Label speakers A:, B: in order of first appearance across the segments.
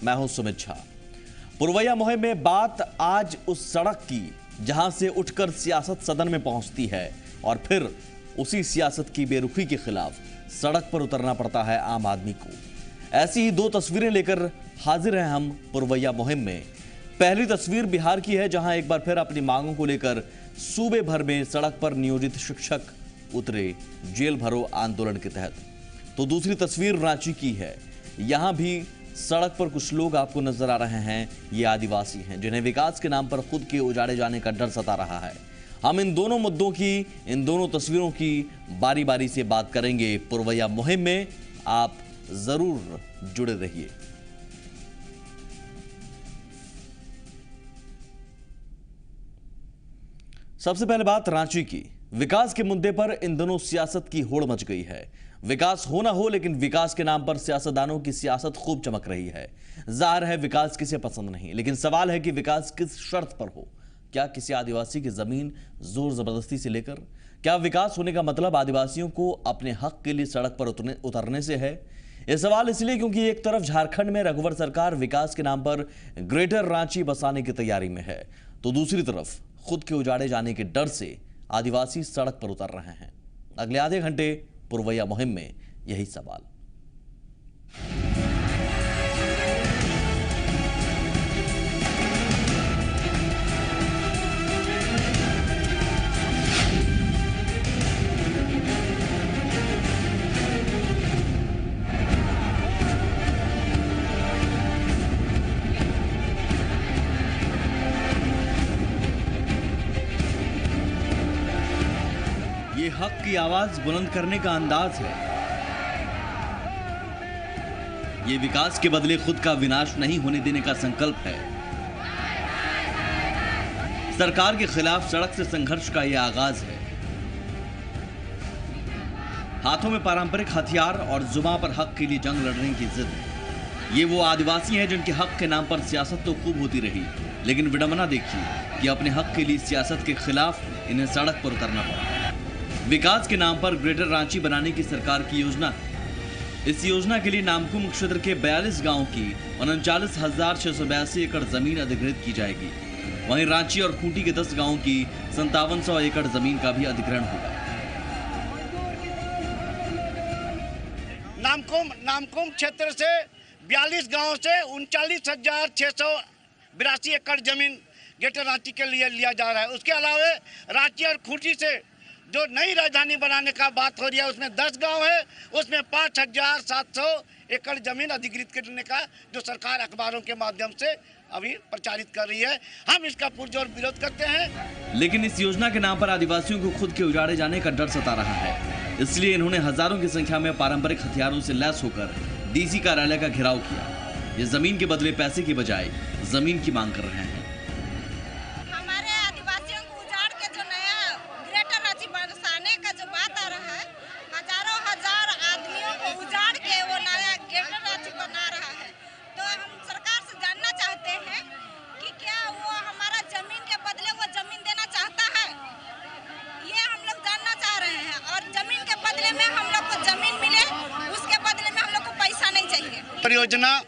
A: मैं हूं सुमित झा। पुरवैया मुहिम में बात आज उस सड़क की जहां से उठकर सियासत सदन में पहुंचती है और फिर उसी सियासत की बेरुखी के खिलाफ सड़क पर उतरना पड़ता है आम आदमी को। ऐसी ही दो तस्वीरें लेकर हाजिर हैं हम पुरवैया मुहिम में। पहली तस्वीर बिहार की है, जहां एक बार फिर अपनी मांगों को लेकर सूबे भर में सड़क पर नियोजित शिक्षक उतरे जेल भरो आंदोलन के तहत। तो दूसरी तस्वीर रांची की है। यहां भी सड़क पर कुछ लोग आपको नजर आ रहे हैं। ये आदिवासी हैं जिन्हें विकास के नाम पर खुद के उजाड़े जाने का डर सता रहा है। हम इन दोनों मुद्दों की, इन दोनों तस्वीरों की बारी बारी से बात करेंगे पुरवैया मुहिम में। आप जरूर जुड़े रहिए। सबसे पहले बात रांची की। विकास के मुद्दे पर इन दिनों सियासत की होड़ मच गई है। विकास हो ना हो, लेकिन विकास के नाम पर सियासतदानों की सियासत खूब चमक रही है। जाहिर है विकास किसे पसंद नहीं, लेकिन सवाल है कि विकास किस शर्त पर हो। क्या किसी आदिवासी की जमीन जोर जबरदस्ती से लेकर? क्या विकास होने का मतलब आदिवासियों को अपने हक के लिए सड़क पर उतरने से है? यह सवाल इसलिए क्योंकि एक तरफ झारखंड में रघुवर सरकार विकास के नाम पर ग्रेटर रांची बसाने की तैयारी में है, तो दूसरी तरफ खुद के उजाड़े जाने के डर से आदिवासी सड़क पर उतर रहे हैं। अगले आधे घंटे पुरवैया मुहिम में यही सवाल। ये हक की आवाज बुलंद करने का अंदाज है। ये विकास के बदले खुद का विनाश नहीं होने देने का संकल्प है। सरकार के खिलाफ सड़क से संघर्ष का यह आगाज है। हाथों में पारंपरिक हथियार और जुबान पर हक के लिए जंग लड़ने की जिद। ये वो आदिवासी हैं जिनके हक के नाम पर सियासत तो खूब होती रही, लेकिन विडंबना देखिए कि अपने हक के लिए सियासत के खिलाफ इन्हें सड़क पर उतरना पड़ा। विकास के नाम पर ग्रेटर रांची बनाने की सरकार की योजना है। इस योजना के लिए नामकुम क्षेत्र के 42 गांवों की 39,682 एकड़ जमीन अधिग्रहित की जाएगी। वहीं रांची और खूंटी के 10 गांवों की 5700 एकड़ जमीन का भी अधिग्रहण होगा।
B: नामकुम क्षेत्र से 42 गांवों से 39,682 एकड़ जमीन ग्रेटर रांची के लिए लिया जा रहा है। उसके अलावा रांची और खूंटी से जो नई राजधानी बनाने का बात हो रही है, उसमें 10 गांव है, उसमें 5,700 एकड़ जमीन अधिग्रहित करने का जो सरकार अखबारों के माध्यम से अभी प्रचारित कर रही है। हम इसका पुरजोर विरोध करते हैं।
A: लेकिन इस योजना के नाम पर आदिवासियों को खुद के उजाड़े जाने का डर सता रहा है। इसलिए इन्होंने हजारों की संख्या में पारंपरिक हथियारों से लैस होकर डीसी कार्यालय का घेराव किया। ये जमीन के बदले पैसे की बजाय जमीन की मांग कर रहे हैं।
B: परियोजना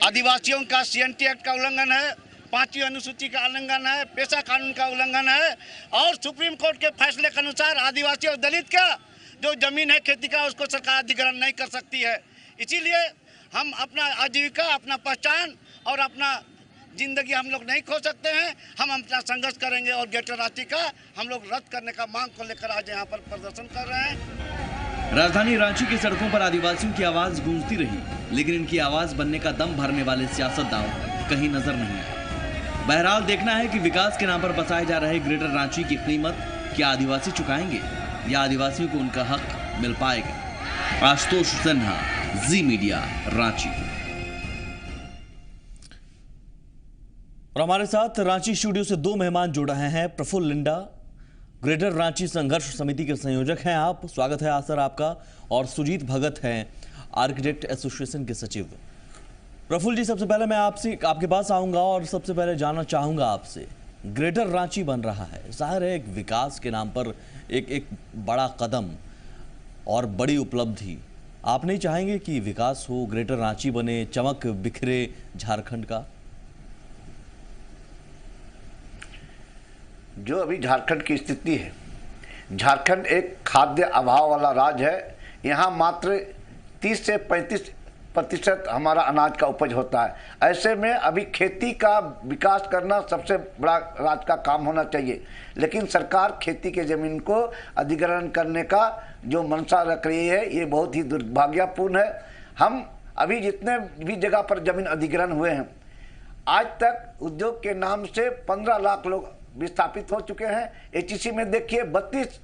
B: आदिवासियों का CNT एक्ट का उल्लंघन है, 5वीं अनुसूची का उल्लंघन है, पेशा कानून का उल्लंघन है और सुप्रीम कोर्ट के फैसले के अनुसार आदिवासी और दलित का जो जमीन है खेती का, उसको सरकार अधिग्रहण नहीं कर सकती है। इसीलिए हम अपना आजीविका, अपना पहचान और अपना जिंदगी हम लोग नहीं खो सकते हैं। हम अपना संघर्ष करेंगे और ग्रेटर रांची का हम लोग रद्द करने का मांग को लेकर आज यहाँ पर प्रदर्शन कर रहे हैं।
A: राजधानी रांची की सड़कों पर आदिवासियों की आवाज गूंजती रही, लेकिन इनकी आवाज बनने का दम भरने वाले सियासतदान कहीं नजर नहीं आए। बहरहाल देखना है कि विकास के नाम पर बसाए जा रहे ग्रेटर रांची की कीमत क्या आदिवासी चुकाएंगे या आदिवासियों को उनका हक मिल पाएगा। आशुतोष सिन्हा, जी मीडिया, रांची। और हमारे साथ रांची स्टूडियो से दो मेहमान जुड़ रहे हैं। प्रफुल्ल लिंडा, ग्रेटर रांची संघर्ष समिति के संयोजक हैं आप, स्वागत है सर आपका। और सुजीत भगत हैं, आर्किटेक्ट एसोसिएशन के सचिव। प्रफुल्ल जी, सबसे पहले मैं आपके पास आऊंगा और सबसे पहले जानना चाहूंगा आपसे, ग्रेटर रांची बन रहा है, जाहिर है एक विकास के नाम पर एक बड़ा कदम और बड़ी उपलब्धि आप नहीं चाहेंगे कि विकास हो, ग्रेटर रांची बने, चमक बिखरे झारखंड का?
C: जो अभी झारखंड की स्थिति है, झारखंड एक खाद्य अभाव वाला राज्य है। यहाँ मात्र 30 से 35% हमारा अनाज का उपज होता है। ऐसे में अभी खेती का विकास करना सबसे बड़ा राज्य का काम होना चाहिए, लेकिन सरकार खेती के ज़मीन को अधिग्रहण करने का जो मंशा रख रही है, ये बहुत ही दुर्भाग्यपूर्ण है। हम अभी जितने भी जगह पर ज़मीन अधिग्रहण हुए हैं, आज तक उद्योग के नाम से 15 लाख लोग विस्थापित हो चुके हैं। एचईसी में देखिए 32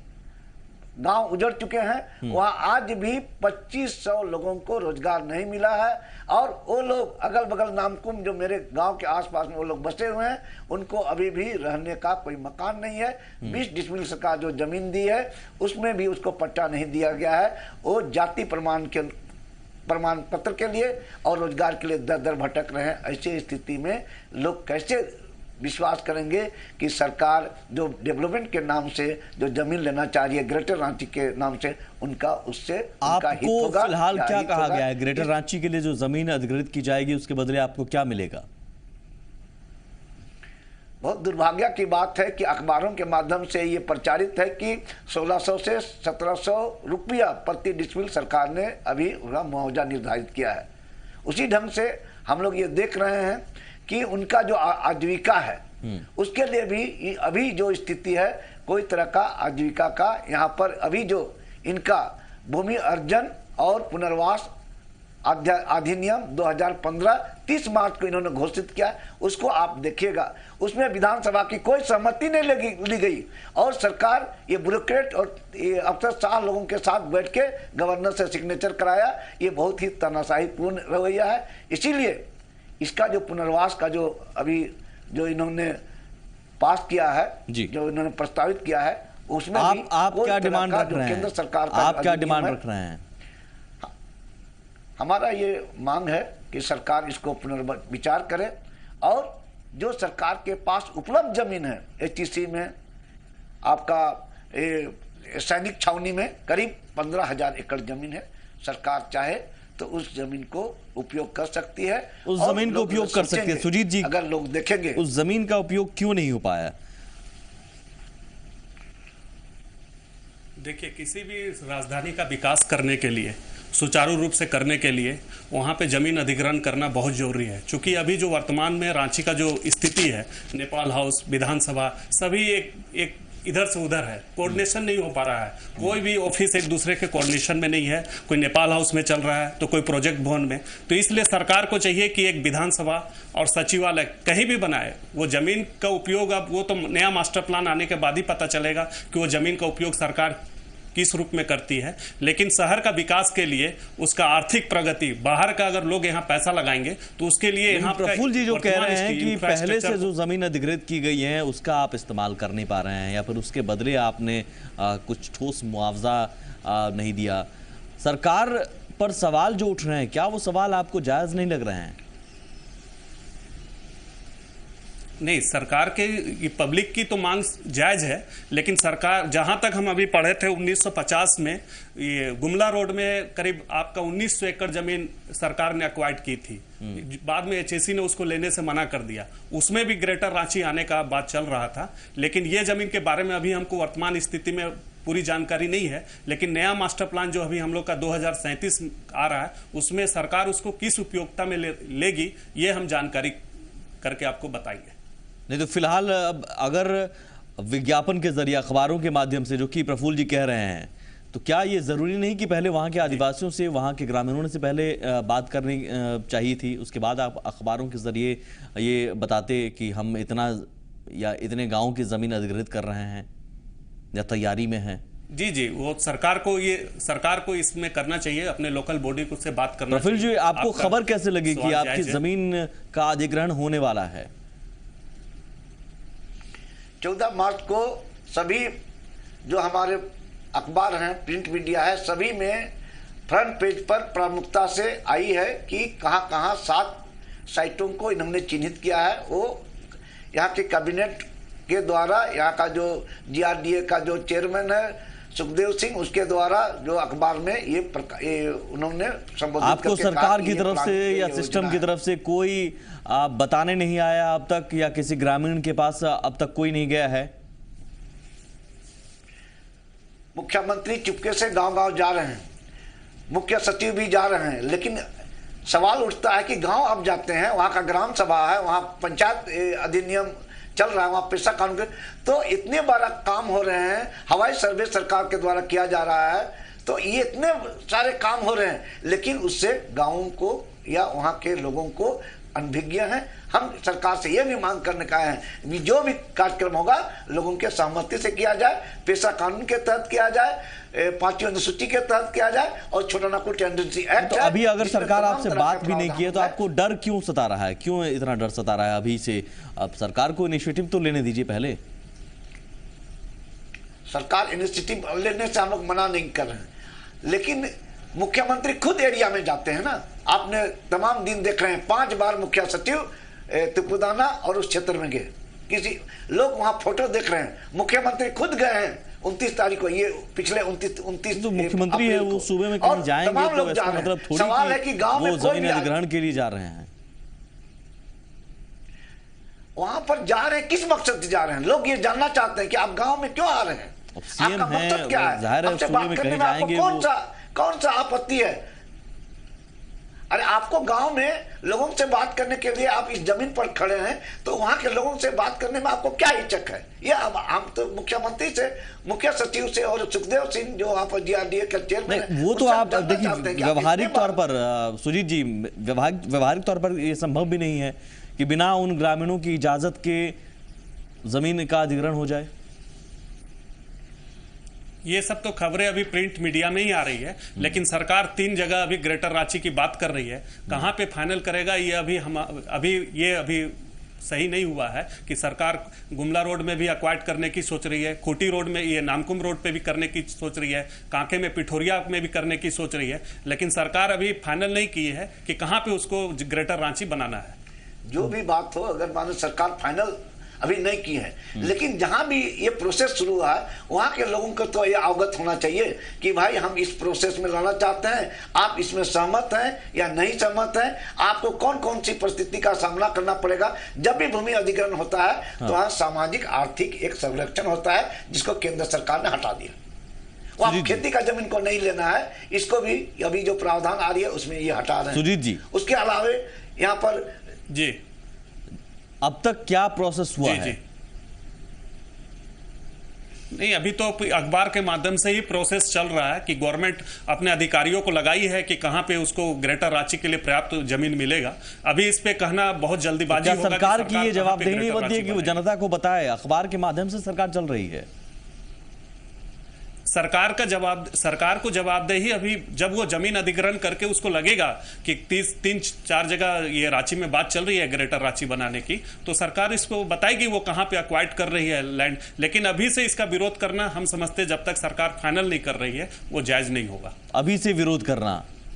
C: गांव उजड़ चुके हैं। वहां आज भी 2500 लोगों को रोजगार नहीं मिला है, और वो लोग अगल बगल नामकुम जो मेरे गांव के आसपास में वो लोग बसे हुए हैं, उनको अभी भी रहने का कोई मकान नहीं है। 20 डिसमिल सरकार जो जमीन दी है उसमें भी उसको पट्टा नहीं दिया गया है। वो जाति प्रमाण पत्र के लिए और रोजगार के लिए दर दर भटक रहे हैं। ऐसी स्थिति में लोग कैसे विश्वास करेंगे कि सरकार जो डेवलपमेंट के नाम से जो जमीन लेना चाह रही है ग्रेटर रांची के नाम से, उनका उससे उनका हित होगा?
A: आपको फिलहाल क्या कहा गया है? ग्रेटर रांची के लिए जो जमीन अधिग्रहित की जाएगी उसके बदले आपको क्या मिलेगा?
C: बहुत दुर्भाग्य की बात है कि अखबारों के माध्यम से ये प्रचारित है कि 1600 से 1700 रुपया प्रति डिसमिल सरकार ने अभी उनका मुआवजा निर्धारित किया है। उसी ढंग से हम लोग ये देख रहे हैं कि उनका जो आजीविका है उसके लिए भी अभी जो स्थिति है, कोई तरह का आजीविका का यहाँ पर अभी जो इनका भूमि अर्जन और पुनर्वास अधिनियम 2015 30 मार्च को इन्होंने घोषित किया, उसको आप देखिएगा, उसमें विधानसभा की कोई सहमति नहीं ली गई, और सरकार ये ब्यूरोक्रेट और ये अफसरशाह लोगों के साथ बैठ के गवर्नर से सिग्नेचर कराया। ये बहुत ही तानाशाहीपूर्ण रवैया है। इसीलिए इसका जो पुनर्वास का जो अभी जो इन्होंने पास किया है, जो इन्होंने प्रस्तावित किया है, उसमें
A: आप क्या डिमांड रख रहे हैं?
C: केंद्र सरकार का
A: आप क्या डिमांड रख रहे हैं?
C: हमारा ये मांग है कि सरकार इसको पुनर्विचार करे, और जो सरकार के पास उपलब्ध जमीन है, एचईसी में आपका सैनिक छावनी में करीब 15,000 एकड़ जमीन है, सरकार चाहे तो उस जमीन को उपयोग कर सकती है।
A: उस जमीन को उपयोग कर सकती है। सुजीत जी,
C: अगर लोग देखेंगे
A: उस जमीन का उपयोग क्यों नहीं हो पाया?
D: देखिए, किसी भी राजधानी का विकास करने के लिए, सुचारू रूप से करने के लिए वहाँ पे ज़मीन अधिग्रहण करना बहुत ज़रूरी है। क्योंकि अभी जो वर्तमान में रांची का जो स्थिति है, नेपाल हाउस, विधानसभा, सभी एक इधर से उधर है, कोऑर्डिनेशन नहीं हो पा रहा है। कोई भी ऑफिस एक दूसरे के कोऑर्डिनेशन में नहीं है। कोई नेपाल हाउस में चल रहा है तो कोई प्रोजेक्ट भवन में। तो इसलिए सरकार को चाहिए कि एक विधानसभा और सचिवालय कहीं भी बनाए। वो ज़मीन का उपयोग, अब वो तो नया मास्टर प्लान आने के बाद ही पता चलेगा कि वो ज़मीन का उपयोग सरकार किस रूप में करती है। लेकिन शहर का विकास के लिए, उसका आर्थिक प्रगति, बाहर का अगर लोग यहाँ पैसा लगाएंगे तो उसके लिए यहाँ
A: प्रफुल्ल जी जो कह रहे हैं कि पहले से जो जमीन अधिग्रहित की गई है उसका आप इस्तेमाल कर नहीं पा रहे हैं, या फिर उसके बदले आपने कुछ ठोस मुआवजा नहीं दिया। सरकार पर सवाल जो उठ रहे हैं, क्या वो सवाल आपको जायज नहीं लग रहे हैं?
D: नहीं, सरकार के पब्लिक की तो मांग जायज है, लेकिन सरकार, जहां तक हम अभी पढ़े थे 1950 में ये गुमला रोड में करीब आपका 1900 एकड़ जमीन सरकार ने एक्वाइर्ड की थी। बाद में एचईसी ने उसको लेने से मना कर दिया। उसमें भी ग्रेटर रांची आने का बात चल रहा था, लेकिन ये जमीन के बारे में अभी हमको वर्तमान स्थिति में पूरी जानकारी नहीं है। लेकिन नया मास्टर प्लान जो अभी हम लोग का 2037 आ रहा है, उसमें सरकार उसको किस उपयोगिता में लेगी, ये हम जानकारी करके आपको बताएंगे।
A: नहीं तो फिलहाल अब अगर विज्ञापन के जरिए, अखबारों के माध्यम से, जो कि प्रफुल्ल जी कह रहे हैं, तो क्या ये ज़रूरी नहीं कि पहले वहाँ के आदिवासियों से, वहाँ के ग्रामीणों से पहले बात करनी चाहिए थी, उसके बाद आप अखबारों के जरिए ये बताते कि हम इतना या इतने गाँव की ज़मीन अधिग्रहित कर रहे हैं या तैयारी में हैं?
D: जी, वो सरकार को इसमें करना चाहिए, अपने लोकल बॉडी को से बात करना चाहिए।
A: प्रफुल्ल जी, आपको खबर कैसे लगी कि आपकी ज़मीन का अधिग्रहण होने वाला है?
C: 14 मार्च को सभी जो हमारे अखबार हैं, प्रिंट मीडिया है, सभी में फ्रंट पेज पर प्रमुखता से आई है कि कहाँ 7 साइटों को इन्होंने चिन्हित किया है। वो यहाँ के कैबिनेट के द्वारा, यहाँ का जो जीआरडीए का जो चेयरमैन है सुखदेव सिंह उसके द्वारा जो अखबार में ये उन्होंने संबोधित
A: आपको
C: करके
A: सरकार
C: कहा कि
A: की
C: ये
A: तरफ
C: प्लान
A: से
C: की
A: या
C: गई
A: सिस्टम
C: योजना
A: की
C: है।
A: तरफ से कोई बताने नहीं आया अब तक, या किसी ग्रामीण के पास अब तक कोई नहीं गया है?
C: मुख्यमंत्री चुपके से गांव-गांव जा रहे हैं, मुख्य सचिव भी जा रहे हैं, लेकिन सवाल उठता है कि गांव अब जाते हैं, वहां का ग्राम सभा है, वहां पंचायत अधिनियम चल रहा है, वहां पेशा कानून के, तो इतने बड़ा काम हो रहे हैं, हवाई सर्वे सरकार के द्वारा किया जा रहा है, तो ये इतने सारे काम हो रहे हैं, लेकिन उससे गांवों को या वहां के लोगों को अनभिज्ञ है। हम सरकार से यह भी मांग करने का है कि जो भी कार्यक्रम होगा लोगों के सहमति से किया जाए, पेशा कानून के तहत किया जाए, 5वीं अनुसूची के तहत किया जाए, और छोटा नागपुर टेंडेंसी एक्ट।
A: तो अभी अगर सरकार आपसे बात भी नहीं की है तो आपको डर क्यों सता रहा है? क्यों इतना डर सता रहा है अभी से? अब सरकार को इनिशिएटिव तो लेने दीजिए पहले।
C: सरकार इनिशिएटिव लेने से हम लोग मना नहीं कर रहे हैं, लेकिन मुख्यमंत्री खुद एरिया में जाते हैं ना। आपने तमाम दिन देख रहे हैं, 5 बार मुख्य सचिव तुपुदाना और उस क्षेत्र में गए, किसी लोग वहां फोटो देख रहे हैं, मुख्यमंत्री खुद गए हैं 29 तारीख को, ये पिछले 29
A: तो मुख्यमंत्री है वो सूबे में कहीं जाएंगे तो इसका मतलब थोड़ी
C: सवाल है कि गांव में
A: वो जमीन अधिग्रहण के लिए जा रहे हैं।
C: वहां पर जा रहे हैं, किस मकसद से जा रहे हैं? लोग ये जानना चाहते हैं कि आप गांव में क्यों आ रहे हैं,
A: सीएम
C: आपका मकसद क्या है?
A: जाहिर है
C: आपसे
A: सूबे
C: बात
A: में
C: करने
A: कहीं
C: में आपको
A: जाएंगे
C: कौन सा आपत्ति है? अरे आपको गांव में लोगों से बात करने के लिए आप इस जमीन पर खड़े हैं, तो वहां के लोगों से बात करने में आपको क्या हिचक है? ये हम तो मुख्यमंत्री से, मुख्य सचिव से और सुखदेव सिंह जो वहां पर जीआरडीए के चेयरमैन है,
A: वो तो आप देखिए व्यवहारिक तौर पर सुजीत जी, व्यवहारिक तौर पर ये संभव भी नहीं है कि बिना उन ग्रामीणों की इजाजत के जमीन का अधिग्रहण हो जाए।
D: ये सब तो खबरें अभी प्रिंट मीडिया में ही आ रही है, लेकिन सरकार 3 जगह अभी ग्रेटर रांची की बात कर रही है। कहां पे फाइनल करेगा ये अभी सही नहीं हुआ है कि सरकार गुमला रोड में भी एक्वायर्ड करने की सोच रही है, खूंटी रोड में, ये नामकुम रोड पे भी करने की सोच रही है, कांके में पिठोरिया में भी करने की सोच रही है, लेकिन सरकार अभी फाइनल नहीं की है कि कहां पे उसको ग्रेटर रांची बनाना है।
C: जो भी बात हो, अगर मानो सरकार फाइनल अभी नहीं की है, लेकिन जहां भी ये प्रोसेस शुरू हुआ है वहां के लोगों को तो ये अवगत होना चाहिए कि भाई हम इस प्रोसेस में लाना चाहते हैं, आप इसमें सहमत हैं या नहीं सहमत हैं, आपको कौन कौन सी परिस्थिति का सामना करना पड़ेगा। जब भी भूमि अधिग्रहण होता है तो वहां सामाजिक आर्थिक एक संरक्षण होता है जिसको केंद्र सरकार ने हटा दिया। वहां खेती का जमीन को नहीं लेना है, इसको भी अभी जो प्रावधान आ रही है उसमें ये हटा रहे हैं।
A: सुजीत जी,
C: उसके अलावे यहाँ पर
D: जी
A: अब तक क्या प्रोसेस हुआ है?
D: नहीं, अभी तो अखबार के माध्यम से ही प्रोसेस चल रहा है कि गवर्नमेंट अपने अधिकारियों को लगाई है कि कहां पे उसको ग्रेटर रांची के लिए पर्याप्त जमीन मिलेगा। अभी इस पे कहना बहुत जल्दीबाजी होगा।
A: सरकार की ये जवाबदेही नहीं बनती है कि वो जनता को बताए? अखबार के माध्यम से सरकार चल रही है।
D: सरकार को जवाबदेही अभी जब वो जमीन अधिग्रहण करके उसको लगेगा कि 3-4 जगह ये रांची में बात चल रही है ग्रेटर रांची बनाने की, तो सरकार इसको बताएगी वो कहां पे एक्वायर्ड कर रही है लैंड। लेकिन अभी से इसका विरोध करना हम समझते जब तक सरकार फाइनल नहीं कर रही है वो जायज नहीं होगा।
A: अभी से विरोध करना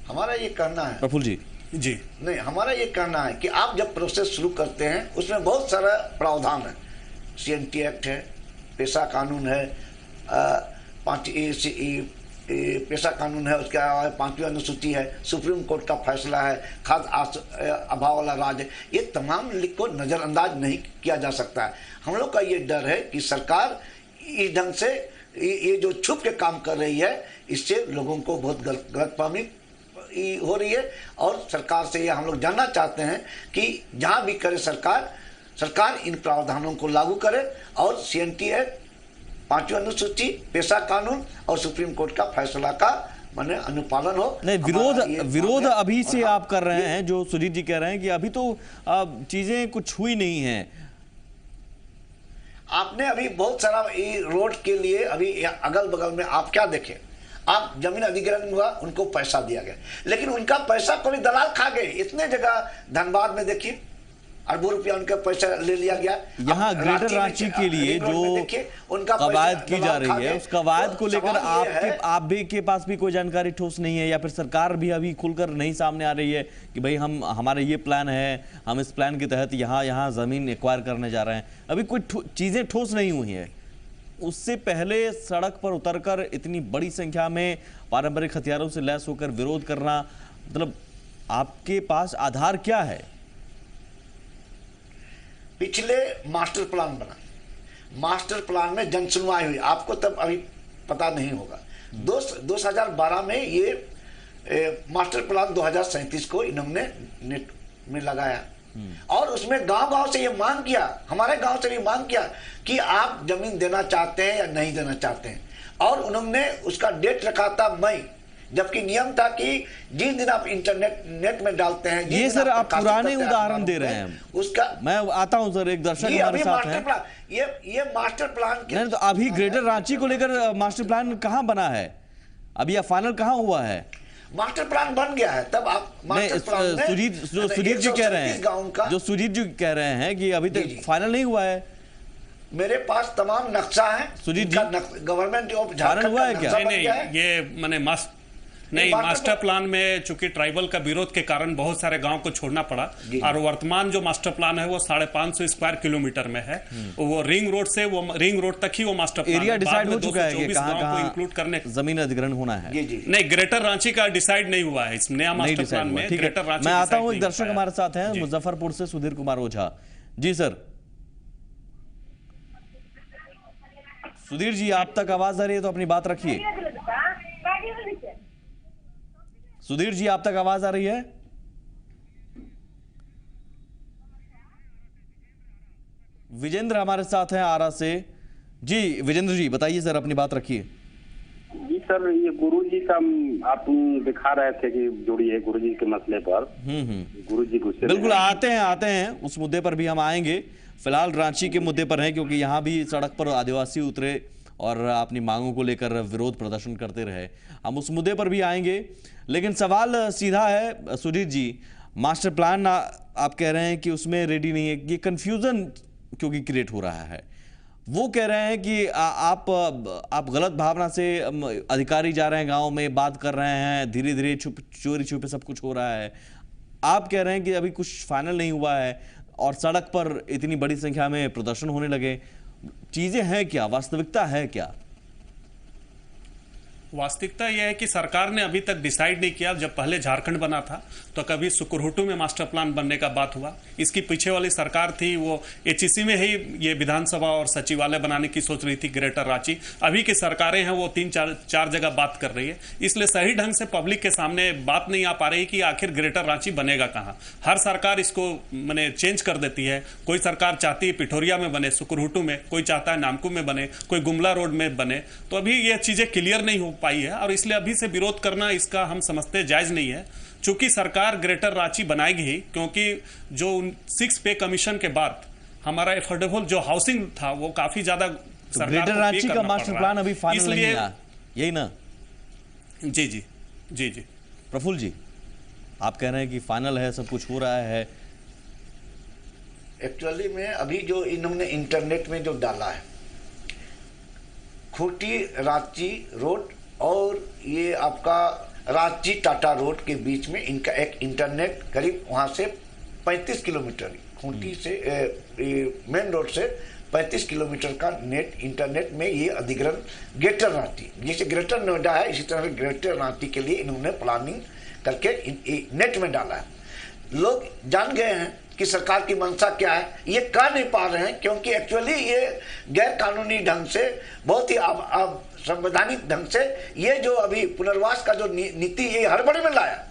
C: हमारा ये कहना है
A: प्रफुल्ल जी।
D: जी
C: नहीं, हमारा ये कहना है कि आप जब प्रोसेस शुरू करते हैं उसमें बहुत सारा प्रावधान है, CNT एक्ट है, पेशा कानून है, पेशा कानून है, उसके अलावा 5वीं अनुसूची है, सुप्रीम कोर्ट का फैसला है, खाद्य अभाव वाला राज्य है, ये तमाम को नज़रअंदाज नहीं किया जा सकता है। हम लोग का ये डर है कि सरकार इस ढंग से ये जो छुप के काम कर रही है, इससे लोगों को बहुत गलतफहमी हो रही है। और सरकार से ये हम लोग जानना चाहते हैं कि जहाँ भी करे सरकार इन प्रावधानों को लागू करे और CNT एक्ट, 5वीं अनुसूची, पेशा कानून और सुप्रीम कोर्ट का फैसला का माने अनुपालन हो।
A: नहीं, विरोध अभी से आप कर रहे हैं, जो सुजीत जी कह रहे हैं कि अभी तो चीजें कुछ हुई नहीं हैं।
C: आपने अभी बहुत सारा रोड के लिए अभी अगल बगल में आप क्या देखें, आप जमीन अधिग्रहण हुआ, उनको पैसा दिया गया, लेकिन उनका पैसा कोई दलाल खा गए। इतने जगह धनबाद में देखिए अरबों रुपया उनका पैसा ले लिया गया।
A: यहाँ ग्रेटर रांची के लिए जो
C: उनका
A: कवायद की जा रही है, उस कवायद को लेकर आप भी के पास भी कोई जानकारी ठोस नहीं है, या फिर सरकार भी अभी खुलकर नहीं सामने आ रही है कि भाई हमारा ये प्लान है, हम इस प्लान के तहत यहाँ जमीन एक्वायर करने जा रहे हैं? अभी कोई चीजें ठोस नहीं हुई है। उससे पहले सड़क पर उतरकर इतनी बड़ी संख्या में पारंपरिक हथियारों से लैस होकर विरोध करना, मतलब आपके पास आधार क्या है?
C: पिछले मास्टर प्लान बना, मास्टर प्लान में जन सुनवाई हुई, आपको तब अभी पता नहीं होगा। 2012 में ये मास्टर प्लान 2037 को इन्होंने नेट में लगाया और उसमें गांव-गांव से ये मांग किया, हमारे गांव से भी मांग किया कि आप जमीन देना चाहते हैं या नहीं देना चाहते हैं, और उन्होंने उसका डेट रखा था मई, जबकि नियम था कि जिस दिन आप नेट में डालते हैं।
A: ये सर आप पुराने उदाहरण दे रहे हैं,
C: उसका
A: मैं आता हूं सर, एक दर्शक हमारे साथ हैं।
C: ये मास्टर प्लान
A: नहीं तो अभी ग्रेटर रांची को लेकर मास्टर प्लान कहां बना है? अभी यह फाइनल कहां हुआ है?
C: मास्टर प्लान बन गया है, तब आप मास्टर प्लान में
A: सुजीत जी कह रहे हैं, जो सुजीत जी कह रहे हैं कि अभी तक फाइनल नहीं हुआ है।
C: मेरे पास तमाम नक्शा है
A: सुजीत जी,
C: गवर्नमेंट ऑफ
A: झारखंड हुआ है क्या?
D: नहीं, ये मैंने मास्टर प्लान में चूंकि ट्राइबल का विरोध के कारण बहुत सारे गांव को छोड़ना पड़ा, और वर्तमान जो मास्टर प्लान है वो 550 स्क्वायर किलोमीटर में है। वो रिंग रोड से वो रिंग रोड तक ही वो मास्टर प्लान
A: एरिया डिसाइड हो चुका है कि कहां
D: इंक्लूड करने
A: जमीन अधिग्रहण होना है।
D: नहीं, ग्रेटर रांची का डिसाइड नहीं हुआ है इस नया मास्टर प्लान में। ग्रेटर रांची
A: मैं आता हूं, एक दर्शक हमारे साथ हैं मुजफ्फरपुर से, सुधीर कुमार ओझा जी। सर सुधीर जी, आप तक आवाज आ रही है तो अपनी बात रखिए। सुधीर जी, आप तक आवाज आ रही है? विजेंद्र हमारे साथ हैं आरा से। जी विजेंद्र जी बताइए सर, अपनी बात रखिए।
E: जी सर, ये गुरुजी का आप दिखा रहे थे कि जुड़ी है गुरुजी के मसले पर। गुरुजी गुस्से,
A: बिल्कुल आते हैं, उस मुद्दे पर भी हम आएंगे। फिलहाल रांची के मुद्दे पर हैं क्योंकि यहाँ भी सड़क पर आदिवासी उतरे और अपनी मांगों को लेकर विरोध प्रदर्शन करते रहे। हम उस मुद्दे पर भी आएंगे, लेकिन सवाल सीधा है सुजीत जी, मास्टर प्लान आप कह रहे हैं कि उसमें रेडी नहीं है, ये कंफ्यूजन क्योंकि क्रिएट हो रहा है। वो कह रहे हैं कि आप गलत भावना से, अधिकारी जा रहे हैं गांव में, बात कर रहे हैं, धीरे धीरे चोरी छुपे सब कुछ हो रहा है। आप कह रहे हैं कि अभी कुछ फाइनल नहीं हुआ है और सड़क पर इतनी बड़ी संख्या में प्रदर्शन होने लगे। चीजें हैं क्या, वास्तविकता है क्या?
D: वास्तविकता यह है कि सरकार ने अभी तक डिसाइड नहीं किया। जब पहले झारखंड बना था तो कभी सुकुरहुटू में मास्टर प्लान बनने का बात हुआ, इसकी पीछे वाली सरकार थी वो एचईसी में ही ये विधानसभा और सचिवालय बनाने की सोच रही थी ग्रेटर रांची। अभी की सरकारें हैं वो 3-4 जगह बात कर रही है, इसलिए सही ढंग से पब्लिक के सामने बात नहीं आ पा रही कि आखिर ग्रेटर रांची बनेगा कहाँ। हर सरकार इसको मैंने चेंज कर देती है। कोई सरकार चाहती है पिठोरिया में बने, सुकुरहुटू में, कोई चाहता है नामकुम में बने, कोई गुमला रोड में बने। तो अभी ये चीजें क्लियर नहीं हो पाई है और इसलिए अभी से विरोध करना इसका हम समझते जायज नहीं है। चूंकि सरकार ग्रेटर रांची बनाएगी ही, क्योंकि जो 6 पे कमीशन के बाद हमारा एफोर्डेबल जो हाउसिंग था वो काफी ज्यादा
A: तो ग्रेटर रांची का मास्टर प्लान अभी फाइनल नहीं है, यही ना?
D: जी जी जी जी
A: प्रफुल्ल जी, आप कह रहे हैं कि फाइनल है, सब कुछ हो रहा है।
C: एक्चुअली में अभी जो इन्होंने इंटरनेट में जो डाला है, खूंटी रांची रोड और ये आपका रांची टाटा रोड के बीच में इनका एक इंटरनेट करीब वहाँ से 35 किलोमीटर, खूंटी से मेन रोड से 35 किलोमीटर का इंटरनेट में ये अधिग्रहण ग्रेटर रांची, जैसे ग्रेटर नोएडा है इसी तरह ग्रेटर रांची के लिए इन्होंने प्लानिंग करके नेट में डाला है। लोग जान गए हैं कि सरकार की मंशा क्या है, ये कर नहीं पा रहे हैं क्योंकि एक्चुअली ये गैर कानूनी ढंग से, बहुत ही संवैधानिक ढंग से ये जो अभी पुनर्वास का जो नीति ये हड़बड़ी में लाया।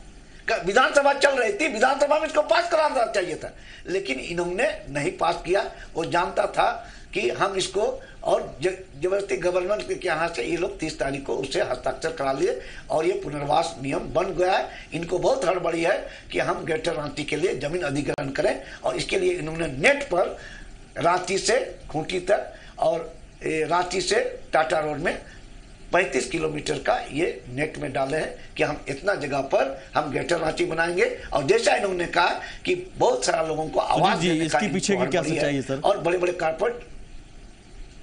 C: विधानसभा चल रही थी, विधानसभा में इसको पास कराना चाहिए था, लेकिन इन्होंने नहीं पास किया। वो जानता था कि हम इसको, और जबरदस्ती गवर्नमेंट के यहाँ से ये लोग 30 तारीख को उसे हस्ताक्षर करा लिए और ये पुनर्वास नियम बन गया है। इनको बहुत हड़बड़ी है कि हम ग्रेटर रांची के लिए जमीन अधिग्रहण करें, और इसके लिए इन्होंने नेट पर रांची से खूंटी तक और रांची से टाटा रोड में 35 किलोमीटर का ये नेट में डाले हैं कि हम इतना जगह पर हम ग्रेटर रांची बनाएंगे। और जैसा इन्होंने कहा कि बहुत सारा लोगों को आवाज देने का,
A: इसके पीछे की क्या सच्चाई है सर?
C: और बड़े बड़े कारपोरेट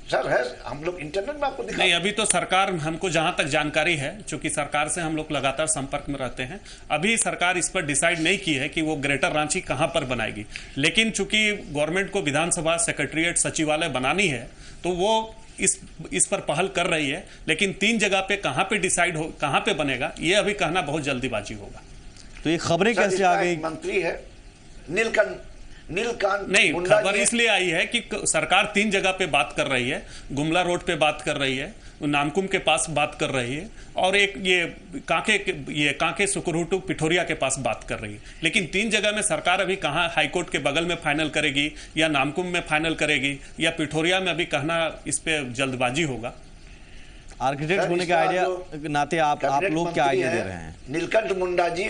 C: सर है, हम लोग इंटरनेट में आपको दिखा
D: नहीं, अभी तो सरकार, हमको जहां तक जानकारी है, चूंकि सरकार से हम लोग लगातार संपर्क में रहते हैं, अभी सरकार इस पर डिसाइड नहीं की है कि वो ग्रेटर रांची कहां पर बनाएगी। लेकिन चूंकि गवर्नमेंट को विधानसभा, सेक्रेटरीट, सचिवालय बनानी है, तो वो इस पर पहल कर रही है, लेकिन 3 जगह पे कहां पे डिसाइड हो, कहां पे बनेगा, ये अभी कहना बहुत जल्दीबाजी होगा।
A: तो ये खबरें कैसे आ गई?
C: मंत्री है नीलकांत
D: नहीं,
C: मुंडा
D: खबर
C: जी
D: इसलिए आई है कि सरकार 3 जगह पे बात कर रही है। गुमला रोड पे बात कर रही है, नामकुम के पास बात कर रही है, और एक ये कांके सुकुरहुटू पिठोरिया के पास बात कर रही है। लेकिन 3 जगह में सरकार अभी कहाँ हाईकोर्ट के बगल में फाइनल करेगी, या नामकुम में फाइनल करेगी, या पिठोरिया में, अभी कहना इस पे जल्दबाजी होगा।
A: आर्किटेक्ट होने के आइडिया नाते आप लोग क्या आइडिया दे रहे हैं?
C: नीलकंठ मुंडा जी,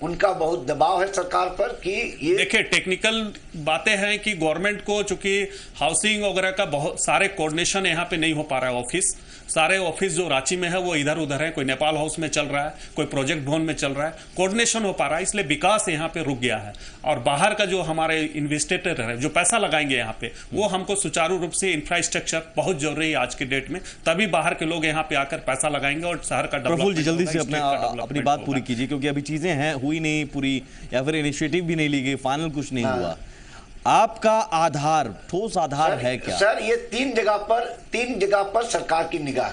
C: उनका बहुत दबाव है सरकार पर कि ये
D: देखिए, टेक्निकल बातें हैं कि गवर्नमेंट को चूंकि हाउसिंग वगैरह का बहुत सारे कोऑर्डिनेशन यहाँ पे नहीं हो पा रहा है। सारे ऑफिस जो रांची में है वो इधर उधर है, कोई नेपाल हाउस में चल रहा है, कोई प्रोजेक्ट भवन में चल रहा है, कोऑर्डिनेशन हो पा रहा है, इसलिए विकास यहाँ पे रुक गया है। और बाहर का जो हमारे इन्वेस्टर है जो पैसा लगाएंगे यहाँ पे, वो हमको सुचारू रूप से इंफ्रास्ट्रक्चर बहुत जरूरी है आज की डेट में, तभी बाहर के लोग यहाँ पे आकर पैसा लगाएंगे और शहर का
A: प्रफुल्ल जी जल्दी से अपनी बात पूरी कीजिए, क्योंकि अभी चीजें हैं हुई नहीं पूरी, या फिर इनिशिएटिव भी नहीं ली गई, फाइनल कुछ नहीं हुआ। आपका आधार, ठोस आधार है क्या?
C: सर, ये 3 जगह पर सरकार की निगाह,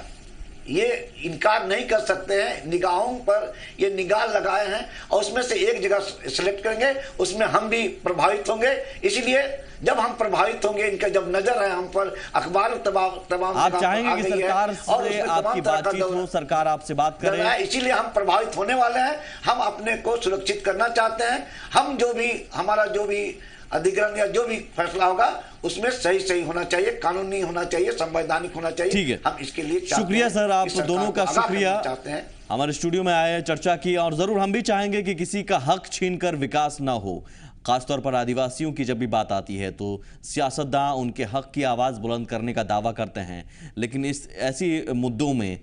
C: ये इनकार नहीं कर सकते हैं, निगाहों पर ये निगाह लगाए हैं, और उसमें से एक जगह सिलेक्ट करेंगे, उसमें हम भी प्रभावित होंगे। इसीलिए जब हम प्रभावित होंगे, इनका जब नजर है हम पर, अखबार तमाम
A: आप चाहेंगे कि सरकार से आपकी बातचीत हो, सरकार आपसे बात करे,
C: इसीलिए हम प्रभावित होने वाले हैं। हम अपने को सुरक्षित करना चाहते हैं। हम हमारा जो भी अधिग्रहण या जो भी फैसला होगा उसमें सही होना चाहिए, कानूनी होना चाहिए, संवैधानिक होना चाहिए।
A: ठीक है,
C: हम इसके लिए
A: शुक्रिया सर, आप दोनों का शुक्रिया,
C: चाहते हैं
A: हमारे स्टूडियो में आए, चर्चा की। और जरूर हम भी चाहेंगे कि किसी का हक छीनकर विकास ना हो। खासतौर पर आदिवासियों की जब भी बात आती है तो सियासतदान उनके हक की आवाज बुलंद करने का दावा करते हैं, लेकिन इस ऐसी मुद्दों में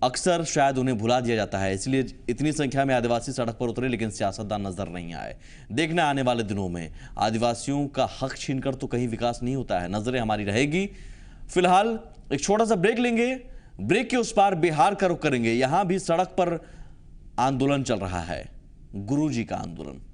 A: अक्सर शायद उन्हें भुला दिया जाता है। इसलिए इतनी संख्या में आदिवासी सड़क पर उतरे, लेकिन सियासतदान नजर नहीं आए। देखना आने वाले दिनों में आदिवासियों का हक छीनकर तो कहीं विकास नहीं होता है, नजरें हमारी रहेगी। फिलहाल एक छोटा सा ब्रेक लेंगे, ब्रेक के उस पार बिहार का रुख करेंगे। यहां भी सड़क पर आंदोलन चल रहा है, गुरुजी का आंदोलन।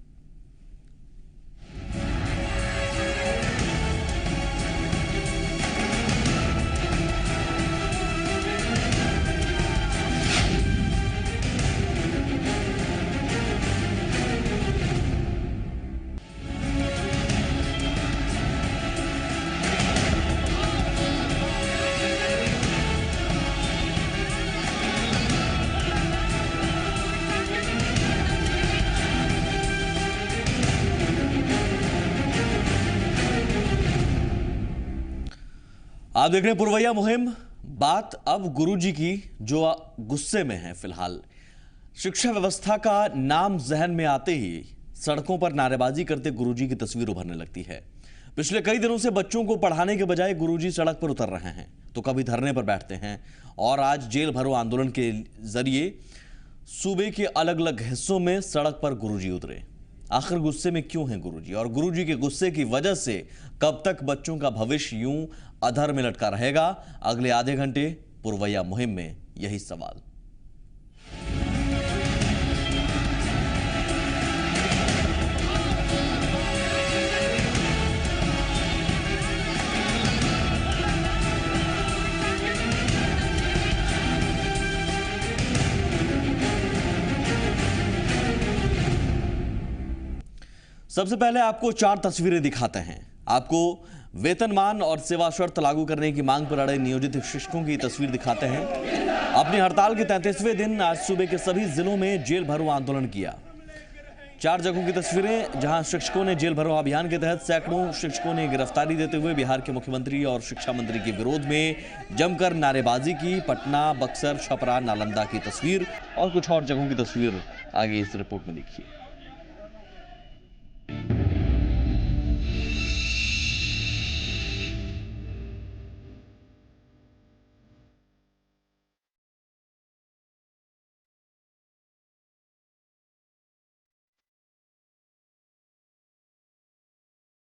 A: आप देख रहे हैं पुरवैया मुहिम। बात अब गुरुजी की, जो गुस्से में है फिलहाल। शिक्षा व्यवस्था का नाम जहन में आते ही सड़कों पर नारेबाजी करते गुरुजी की तस्वीर उभरने लगती है। पिछले कई दिनों से बच्चों को पढ़ाने के बजाय गुरुजी सड़क पर उतर रहे हैं, तो कभी धरने पर बैठते हैं, और आज जेल भरो आंदोलन के जरिए सूबे के अलग अलग हिस्सों में सड़क पर गुरुजी उतरे। आखिर गुस्से में क्यों हैं गुरुजी, और गुरुजी के गुस्से की वजह से कब तक बच्चों का भविष्य यूं अधर में लटका रहेगा? अगले आधे घंटे पुरवैया मुहिम में यही सवाल। सबसे पहले आपको 4 तस्वीरें दिखाते हैं। आपको वेतनमान और सेवा शर्त लागू करने की मांग पर अड़े नियोजित शिक्षकों की तस्वीर दिखाते हैं। अपनी हड़ताल के 33वें दिन आज सूबे के सभी जिलों में जेल भरो आंदोलन किया। 4 जगहों की तस्वीरें जहां शिक्षकों ने जेल भरो अभियान के तहत सैकड़ों शिक्षकों ने गिरफ्तारी देते हुए बिहार के मुख्यमंत्री और शिक्षा मंत्री के विरोध में जमकर नारेबाजी की। पटना, बक्सर, छपरा, नालंदा की तस्वीर और कुछ और जगहों की तस्वीर आगे इस रिपोर्ट में देखिए।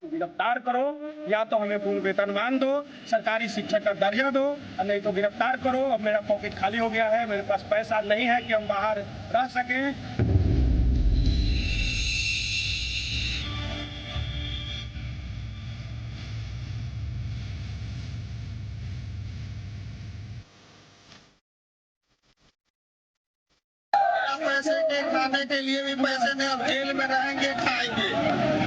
F: गिरफ्तार करो, या तो हमें पूर्ण वेतनमान दो, सरकारी शिक्षक का दर्जा दो, और नहीं तो गिरफ्तार करो। अब मेरा पॉकेट खाली हो गया है, मेरे पास पैसा नहीं है कि हम बाहर रह सकें। बिना पैसे के खाने के लिए भी पैसे नहीं, अब जेल में रहेंगे, खाएंगे।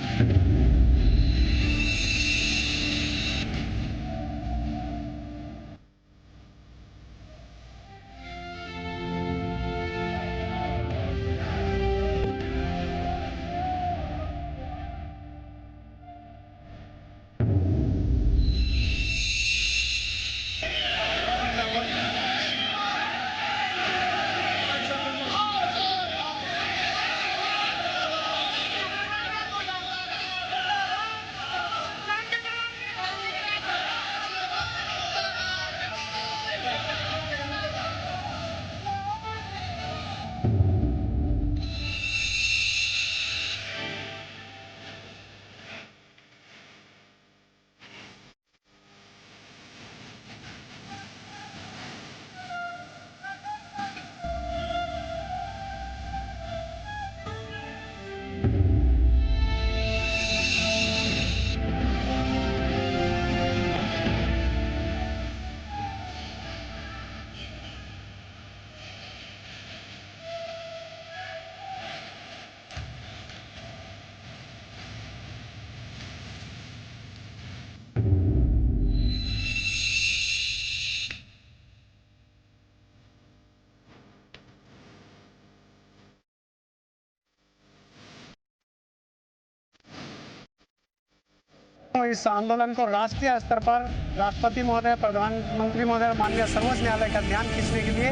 F: इस आंदोलन को राष्ट्रीय स्तर पर राष्ट्रपति महोदय, प्रधानमंत्री महोदय, माननीय सर्वोच्च न्यायालय का ध्यान खींचने के लिए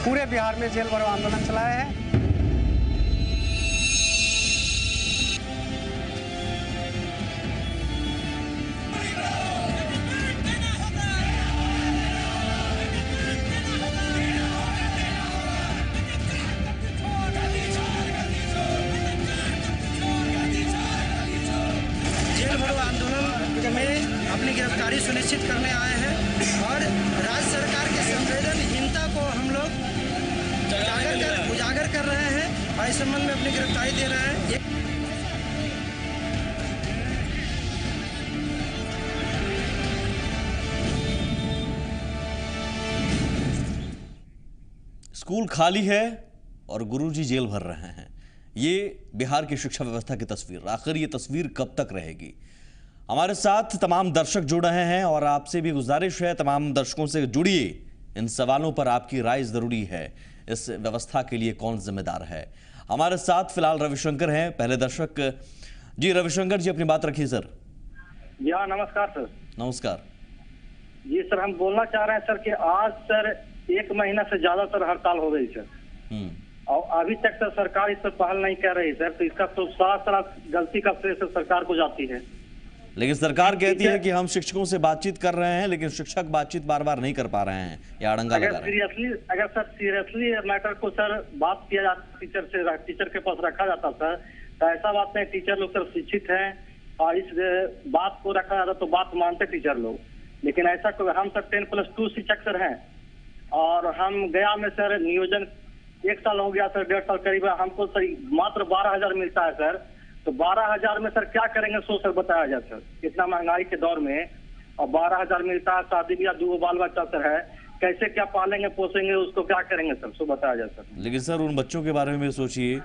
F: पूरे बिहार में जेल भरो आंदोलन चलाया है।
G: अपनी गिरफ्तारी सुनिश्चित करने आए हैं और राज्य सरकार की संवेदनहीनता को हम लोग उजागर कर रहे हैं और इस संबंध में अपनी गिरफ्तारी दे रहे हैं।
A: स्कूल खाली है और गुरुजी जेल भर रहे हैं। ये बिहार की शिक्षा व्यवस्था की तस्वीर, आखिर ये तस्वीर कब तक रहेगी? हमारे साथ तमाम दर्शक जुड़ रहे हैं और आपसे भी गुजारिश है, तमाम दर्शकों से जुड़िए। इन सवालों पर आपकी राय जरूरी है। इस व्यवस्था के लिए कौन जिम्मेदार है? हमारे साथ फिलहाल रविशंकर हैं, पहले दर्शक। जी रविशंकर जी, अपनी बात रखिए सर।
E: जी हाँ, नमस्कार सर।
A: नमस्कार
E: जी सर, हम बोलना चाह रहे हैं सर कि आज सर 1 महीना से ज्यादा सर हड़ताल हो गई सर, और अभी तक सर सरकार इस पर पहल नहीं कर रही सर। तो इसका तो सारा गलती का श्रेय सरकार को जाती है।
A: लेकिन सरकार कहती है कि हम शिक्षकों से बातचीत कर रहे हैं, लेकिन शिक्षक बातचीत बार बार नहीं कर पा रहे हैं या अड़ंगा लगा रहे हैं।
E: अगर सर सीरियसली मैटर को सर बात किया जाता, टीचर के पास रखा जाता सर, तो ऐसा बात नहीं। टीचर लोग सर शिक्षित हैं और इस बात को रखा जाता तो बात मानते टीचर लोग। लेकिन ऐसा हम सर 10+2 शिक्षक सर हैं और हम गया में सर नियोजन 1 साल हो गया सर, 1.5 साल करीब। हमको सर मात्र 12,000 मिलता है सर। तो 12,000 में सर क्या करेंगे सो सर बताया जाए सर, इतना महंगाई के दौर में। और 12,000 मिलता है, शादी ब्याह 2 बाल बच्चा सर है, कैसे क्या पालेंगे पोसेंगे, उसको क्या करेंगे सर, सो बताया जाए सर।
A: लेकिन सर उन बच्चों के बारे में सोचिए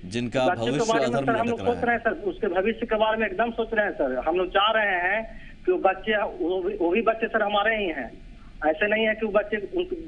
A: जिनका भविष्य अधर में
E: हम लोग सोच रहे हैं सर, उसके भविष्य के बारे में एकदम सोच रहे हैं सर। हम लोग चाह रहे हैं कि वो बच्चे, वो भी बच्चे सर हमारे ही हैं। ऐसे नहीं है कि वो बच्चे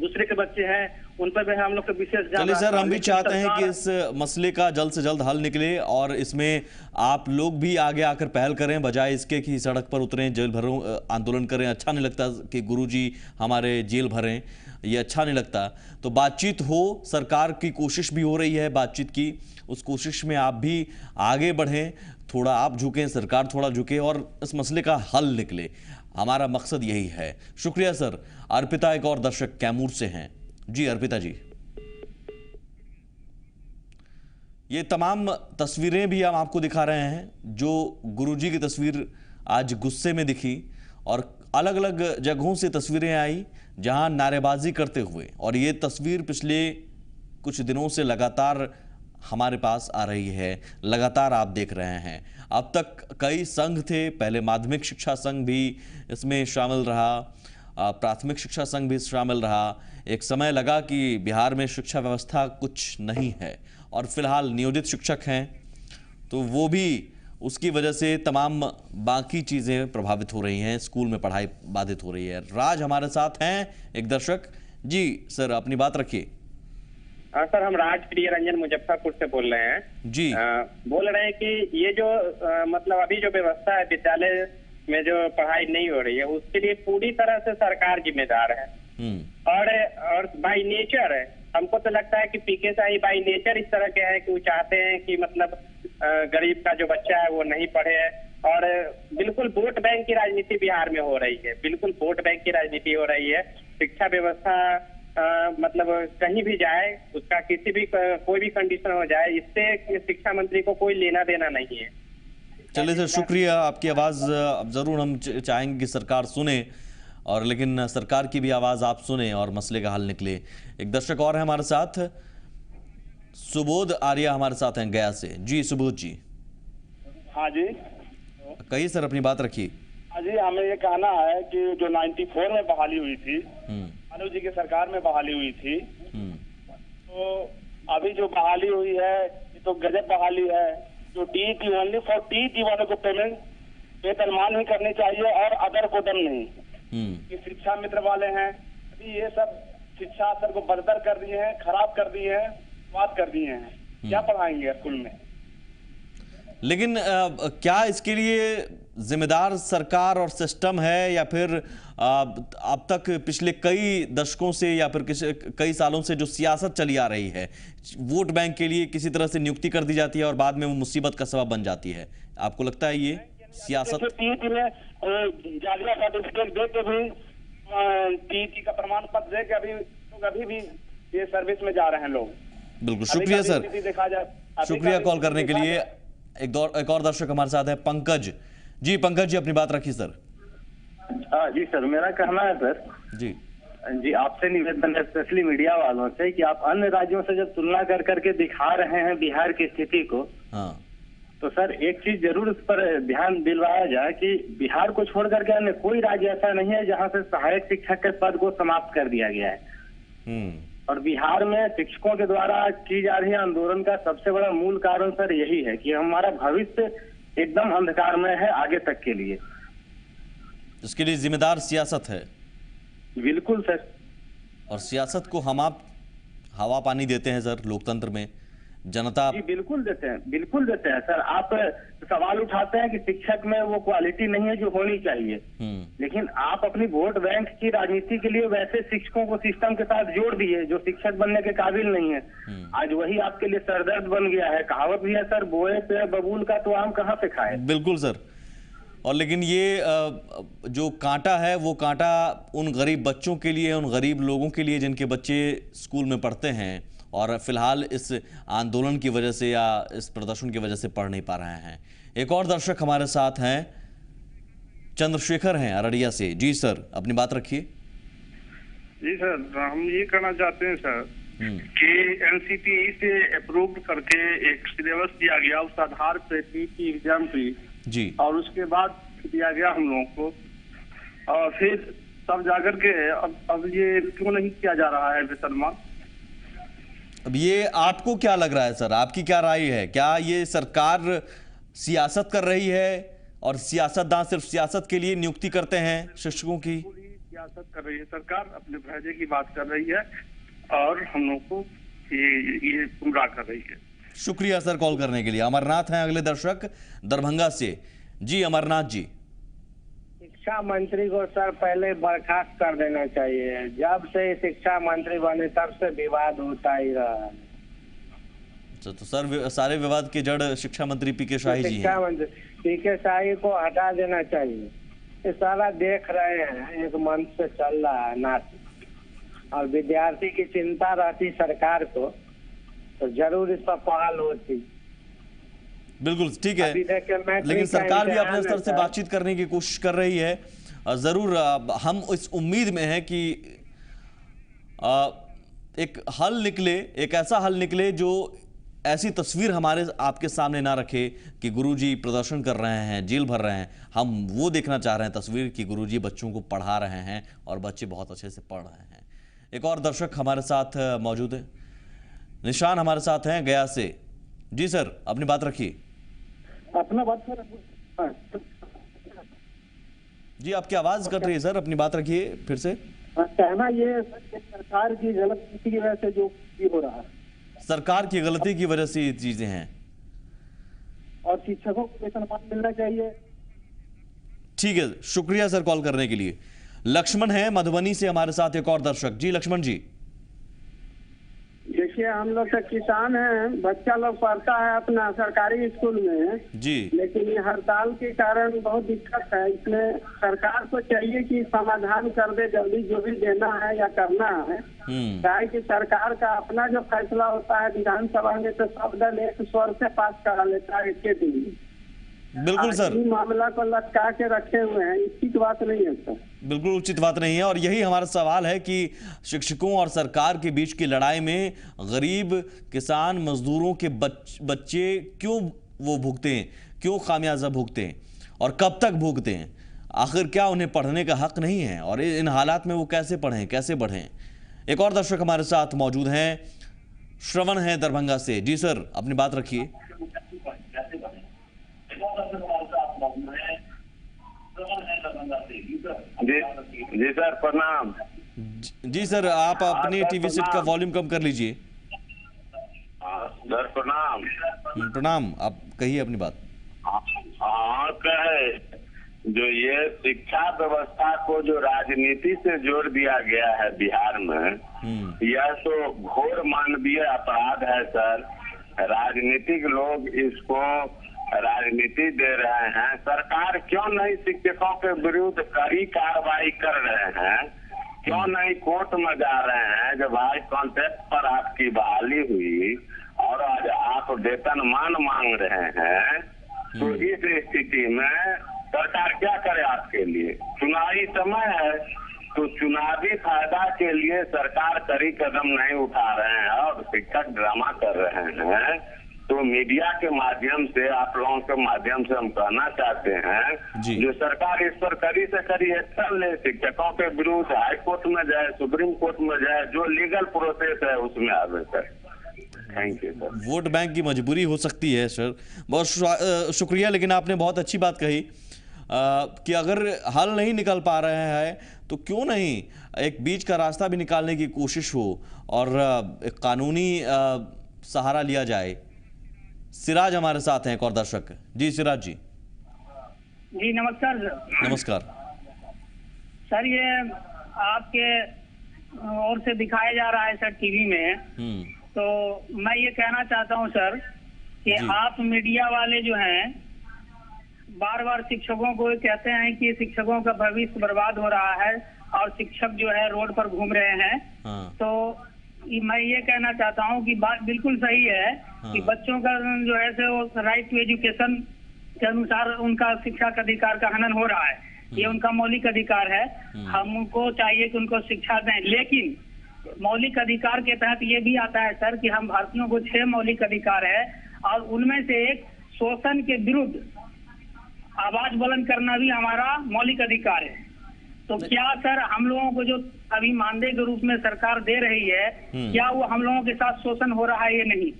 E: दूसरे के बच्चे हैं, उन पर भी हम लोग का विशेष ध्यान।
A: चलिए सर, हम भी चाहते हैं कि इस मसले का जल्द से जल्द हल निकले और इसमें आप लोग भी आगे आकर पहल करें, बजाय इसके कि सड़क पर उतरें, जेल भरो आंदोलन करें। अच्छा नहीं लगता कि गुरुजी हमारे जेल भरें, ये अच्छा नहीं लगता। तो बातचीत हो, सरकार की कोशिश भी हो रही है बातचीत की, उस कोशिश में आप भी आगे बढ़ें, थोड़ा आप झुकें, सरकार थोड़ा झुके और इस मसले का हल निकले। हमारा मकसद यही है। शुक्रिया सर। अर्पिता एक और दर्शक कैमूर से हैं। जी अर्पिता जी, ये तमाम तस्वीरें भी हम आपको दिखा रहे हैं जो गुरुजी की तस्वीर आज गुस्से में दिखी और अलग अलग जगहों से तस्वीरें आई जहां नारेबाजी करते हुए, और ये तस्वीर पिछले कुछ दिनों से लगातार हमारे पास आ रही है, लगातार आप देख रहे हैं। अब तक कई संघ थे, पहले माध्यमिक शिक्षा संघ भी इसमें शामिल रहा प्राथमिक शिक्षा संघ भी शामिल रहा। एक समय लगा कि बिहार में शिक्षा व्यवस्था कुछ नहीं है, और फिलहाल नियोजित शिक्षक हैं तो वो भी उसकी वजह से तमाम बाकी चीज़ें प्रभावित हो रही हैं, स्कूल में पढ़ाई बाधित हो रही है। राज हमारे साथ हैं, एक दर्शक। जी सर, अपनी बात रखिए।
H: हाँ सर, हम राज प्रिय रंजन मुजफ्फरपुर से बोल रहे हैं
A: जी।
H: बोल रहे हैं कि ये जो मतलब अभी जो व्यवस्था है विद्यालय में जो पढ़ाई नहीं हो रही है उसके लिए पूरी तरह से सरकार जिम्मेदार है। और बाय नेचर है, हमको तो लगता है कि पीके शाही बाय नेचर इस तरह के है कि वो चाहते हैं कि मतलब गरीब का जो बच्चा है वो नहीं पढ़े। और बिल्कुल वोट बैंक की राजनीति बिहार में हो रही है, बिल्कुल वोट बैंक की राजनीति हो रही है। शिक्षा व्यवस्था मतलब कहीं भी जाए, उसका किसी भी कोई भी कंडीशन हो जाए, इससे शिक्षा मंत्री को कोई लेना देना नहीं है।
A: चलिए सर, शुक्रिया। आपकी आवाज़ अब ज़रूर हम चाहेंगे कि सरकार सुने, और लेकिन सरकार की भी आवाज़ आप सुने और मसले का हल निकले। एक दर्शक और है हमारे साथ, सुबोध आर्या हमारे साथ हैं गया से। जी सुबोध जी।
I: हाँ जी,
A: कहिए सर, अपनी बात रखिए।
I: हाँ जी, हमें ये कहना है कि जो 94 में बहाली हुई थी, मनोज जी की सरकार में बहाली हुई थी, तो अभी जो बहाली हुई है ये तो गजब बहाली है। जो टीईटी ओनली फॉर टीईटी वालों को पेमेंट वेतनमान ही करनी चाहिए और अदर को दम नहीं। कि शिक्षा मित्र वाले हैं अभी ये सब शिक्षा स्तर को बदतर कर दिए हैं, खराब कर दिए हैं, बात कर दिए हैं। क्या पढ़ाएंगे स्कूल में?
A: लेकिन क्या इसके लिए जिम्मेदार सरकार और सिस्टम है, या फिर अब तक पिछले कई दशकों से या फिर कई सालों से जो सियासत चली आ रही है, वोट बैंक के लिए किसी तरह से नियुक्ति कर दी जाती है और बाद में वो मुसीबत का सबब बन जाती है? आपको लगता है ये सियासत?
I: टीईटी में जालिया सर्टिफिकेट दे के भी, टीईटी का प्रमाण पत्र दे के अभी भी ये सर्विस में जा रहे हैं लोग।
A: बिल्कुल, शुक्रिया सर, शुक्रिया कॉल करने के लिए। एक और दर्शक हमारे साथ है, पंकज जी। पंकज जी, अपनी बात रखिए सर।
J: जी सर, मेरा कहना है सर जी आपसे निवेदन है, स्पेशली मीडिया वालों से, कि आप अन्य राज्यों से जब तुलना कर करके दिखा रहे हैं बिहार की स्थिति को, तो सर एक चीज जरूर इस पर ध्यान दिलवाया जाए कि बिहार को छोड़ करके अन्य कोई राज्य ऐसा नहीं है जहां से सहायक शिक्षक के पद को समाप्त कर दिया गया है। और बिहार में शिक्षकों के द्वारा की जा रही आंदोलन का सबसे बड़ा मूल कारण सर यही है कि हमारा भविष्य एकदम अंधकार में है आगे तक के लिए।
A: इसके लिए जिम्मेदार सियासत है।
J: बिल्कुल सर।
A: और सियासत को हम आप हवा पानी देते हैं सर, लोकतंत्र में जनता।
J: जी बिल्कुल देते हैं सर। आप सवाल उठाते हैं कि शिक्षक में वो क्वालिटी नहीं है जो होनी चाहिए, लेकिन आप अपनी वोट बैंक की राजनीति के लिए वैसे शिक्षकों को सिस्टम के साथ जोड़ दिए जो शिक्षक बनने के काबिल नहीं है। आज वही आपके लिए सरदर्द बन गया है। कहावत भी है सर, बोए पे बबूल का तो आम कहाँ से खाए।
A: बिल्कुल सर। और लेकिन ये जो कांटा है वो कांटा उन गरीब बच्चों के लिए, उन गरीब लोगों के लिए जिनके बच्चे स्कूल में पढ़ते हैं और फिलहाल इस आंदोलन की वजह से या इस प्रदर्शन की वजह से पढ़ नहीं पा रहे हैं। एक और दर्शक हमारे साथ हैं, चंद्रशेखर हैं अररिया से। जी सर, अपनी बात रखिए।
K: जी सर, हम ये कहना चाहते हैं सर कि एनसीटीई से अप्रूव करके एक सिलेबस दिया गया, उस आधार पर टीईटी एग्जाम हुई
A: जी, और
K: उसके बाद दिया गया हम लोगों को, और फिर तब जाकर के अब ये क्यों नहीं किया जा रहा है वेतनमान?
A: अब ये आपको क्या लग रहा है सर, आपकी क्या राय है? क्या ये सरकार सियासत कर रही है और सियासतदान सिर्फ सियासत के लिए नियुक्ति करते हैं शिक्षकों की?
K: सियासत कर रही है सरकार, अपने फायदे की बात कर रही है और हम लोग को ये गुमराह कर रही है।
A: शुक्रिया सर कॉल करने के लिए। अमरनाथ हैं अगले दर्शक, दरभंगा से। जी अमरनाथ जी।
L: शिक्षा मंत्री को सर पहले बर्खास्त कर देना चाहिए। जब से शिक्षा मंत्री बने तब से विवाद होता ही रहा है।
A: तो सर सारे विवाद की जड़ शिक्षा मंत्री पीके शाही जी हैं।
L: शिक्षा मंत्री पीके शाही को हटा देना चाहिए। ये सारा देख रहे हैं, एक मंच से चल रहा है नाच, और विद्यार्थी की चिंता रहती सरकार को तो जरूर इस पर पहल होती।
A: बिल्कुल ठीक है, लेकिन सरकार भी अपने स्तर से बातचीत करने की कोशिश कर रही है। जरूर हम इस उम्मीद में हैं कि एक हल निकले, एक ऐसा हल निकले जो ऐसी तस्वीर हमारे आपके सामने ना रखे कि गुरुजी प्रदर्शन कर रहे हैं, जेल भर रहे हैं। हम वो देखना चाह रहे हैं तस्वीर कि गुरुजी बच्चों को पढ़ा रहे हैं और बच्चे बहुत अच्छे से पढ़ रहे हैं। एक और दर्शक हमारे साथ मौजूद है, निशान हमारे साथ हैं गया से। जी सर, अपनी बात रखिए।
M: अपना बात सर।
A: जी आपकी आवाज कट रही है सर, अपनी बात रखिए फिर से।
M: कहना ये सरकार की गलत नीति की वजह से जो हो रहा है,
A: सरकार की गलती की वजह से ये चीजें हैं
M: और शिक्षकों को वेतनमान मिलना चाहिए।
A: ठीक है, शुक्रिया सर कॉल करने के लिए। लक्ष्मण है मधुबनी से हमारे साथ एक और दर्शक। जी लक्ष्मण जी।
L: देखिए, हम लोग तो किसान हैं, बच्चा लोग पढ़ता है अपना सरकारी स्कूल में
A: जी, लेकिन
L: ये हड़ताल के कारण बहुत दिक्कत है। इसमें सरकार को चाहिए कि समाधान कर दे जल्दी, जो भी देना है या करना है। क्या कि सरकार का अपना जो फैसला होता है विधानसभा में तो सब दल एक स्वर से पास करा लेता है एक दिन।
A: बिल्कुल सर,
L: मामला को लटका के रखे हुए हैं, उचित बात नहीं है सर,
A: बिल्कुल उचित बात नहीं है। और यही हमारा सवाल है कि शिक्षकों और सरकार के बीच की लड़ाई में गरीब किसान मजदूरों के बच्चे क्यों वो भुगते हैं, क्यों खामियाजा भुगते हैं और कब तक भुगते हैं? आखिर क्या उन्हें पढ़ने का हक नहीं है? और इन हालात में वो कैसे पढ़ें, कैसे बढ़ें? एक और दर्शक हमारे साथ मौजूद हैं, श्रवण है दरभंगा से। जी सर, अपनी बात रखिए।
N: जी सर, प्रणाम।
A: जी सर, आप अपने टीवी सेट का वॉल्यूम कम कर लीजिए।
N: सर प्रणाम।
A: प्रणाम, आप कहिए अपनी बात।
N: हाँ, कहे जो ये शिक्षा व्यवस्था को जो राजनीति से जोड़ दिया गया है बिहार में, यह तो घोर मानवीय अपराध है सर। राजनीतिक लोग इसको राजनीति दे रहे हैं। सरकार क्यों नहीं शिक्षकों के विरुद्ध कड़ी कार्रवाई कर रहे हैं? क्यों नहीं कोर्ट में जा रहे हैं? जब हाई कॉन्ट्रैक्ट पर आपकी बहाली हुई और आज आप वेतनमान मांग रहे हैं, तो इस स्थिति में सरकार क्या करे आपके लिए? चुनावी समय है, तो चुनावी फायदा के लिए सरकार कड़ी कदम नहीं उठा रहे हैं और शिक्षक ड्रामा कर रहे हैं। तो मीडिया के माध्यम से, आप लोगों के माध्यम से हम कहना चाहते हैं जो सरकार इस पर कड़ी से कड़ी एक्शन ले, शिक्षकों के विरुद्ध हाई कोर्ट में जाए, सुप्रीम कोर्ट में जाए, जो लीगल प्रोसेस है उसमें आवे sir. Thank you sir.
A: Vote bank की मजबूरी हो सकती है सर, बहुत शुक्रिया। लेकिन आपने बहुत अच्छी बात कही कि अगर हल नहीं निकल पा रहे हैं तो क्यों नहीं एक बीच का रास्ता भी निकालने की कोशिश हो और एक कानूनी सहारा लिया जाए। सिराज हमारे साथ हैं एक और दर्शक। जी सिराज जी।
O: जी नमस्कार सर।
A: नमस्कार
O: सर, ये आपके ओर से दिखाया जा रहा है सर टीवी में, तो मैं ये कहना चाहता हूँ सर कि आप मीडिया वाले जो हैं बार बार शिक्षकों को कहते हैं कि शिक्षकों का भविष्य बर्बाद हो रहा है और शिक्षक जो है रोड पर घूम रहे हैं। तो मैं ये कहना चाहता हूँ कि बात बिल्कुल सही है कि बच्चों का जो है से वो राइट टू एजुकेशन के अनुसार उनका शिक्षा का अधिकार का हनन हो रहा है। ये उनका मौलिक अधिकार है, हमको चाहिए कि उनको शिक्षा दें। लेकिन मौलिक अधिकार के तहत ये भी आता है सर कि हम भारतीयों को 6 मौलिक अधिकार है और उनमें से एक शोषण के विरुद्ध आवाज बुलंद करना भी हमारा मौलिक अधिकार है। तो क्या सर हम लोगों को जो अभी मानदेय के रूप में सरकार दे रही है, क्या वो हम लोगों के साथ शोषण हो रहा है या नहीं?